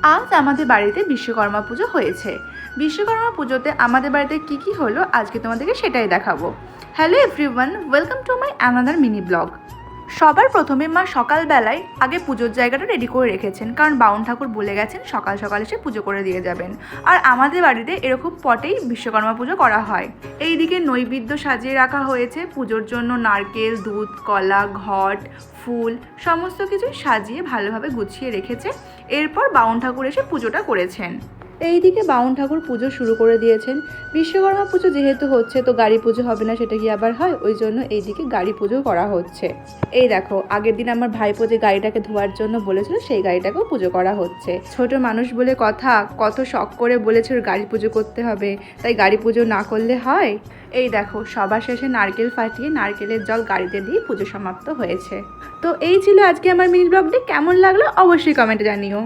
আজ আমাদের বাড়িতে বিশ্বকর্মা পুজো হয়েছে। বিশ্বকর্মা পুজোতে আমাদের বাড়িতে কি হলো আজকে তোমাদেরকে সেটাই দেখাবো। Hello everyone, welcome to my another mini blog. সবার প্রথমে মা সকালবেলায় আগে পুজোর জায়গাটা রেডি করে রেখেছেন, কারণ বাউন ঠাকুর বলে গেছেন সকাল সকাল এসে পুজো করে দিয়ে যাবেন। আর আমাদের বাড়িতে এরকম পটেই বিশ্বকর্মা পুজো করা হয়। এইদিকে নৈবেদ্য সাজিয়ে রাখা হয়েছে পুজোর জন্য, নারকেল, দুধ, কলা, ঘট, ফুল সমস্ত কিছু সাজিয়ে ভালোভাবে গুছিয়ে রেখেছে। এরপর বাউন ঠাকুর এসে পুজোটা করেছেন। এইদিকে বাউন ঠাকুর পুজো শুরু করে দিয়েছেন। বিশ্বকর্মা পুজো যেহেতু হচ্ছে, তো গাড়ি পুজো হবে না সেটা কি আবার হয়? ওই জন্য এইদিকে গাড়ি পুজো করা হচ্ছে। এই দেখো, আগের দিন আমার ভাইপো যে গাড়িটাকে ধোয়ার জন্য বলেছিল সেই গাড়িটাকেও পুজো করা হচ্ছে। ছোট মানুষ বলে কথা, কত শখ করে বলেছিল গাড়ি পুজো করতে হবে, তাই গাড়ি পুজো না করলে হয়? এই দেখো, সবার শেষে নারকেল ফাটিয়ে নারকেলের জল গাড়িতে দিয়ে পুজো সমাপ্ত হয়েছে। তো এই ছিল আজকে আমার মিনি ব্লগটি। কেমন লাগলো অবশ্যই কমেন্টে জানিও।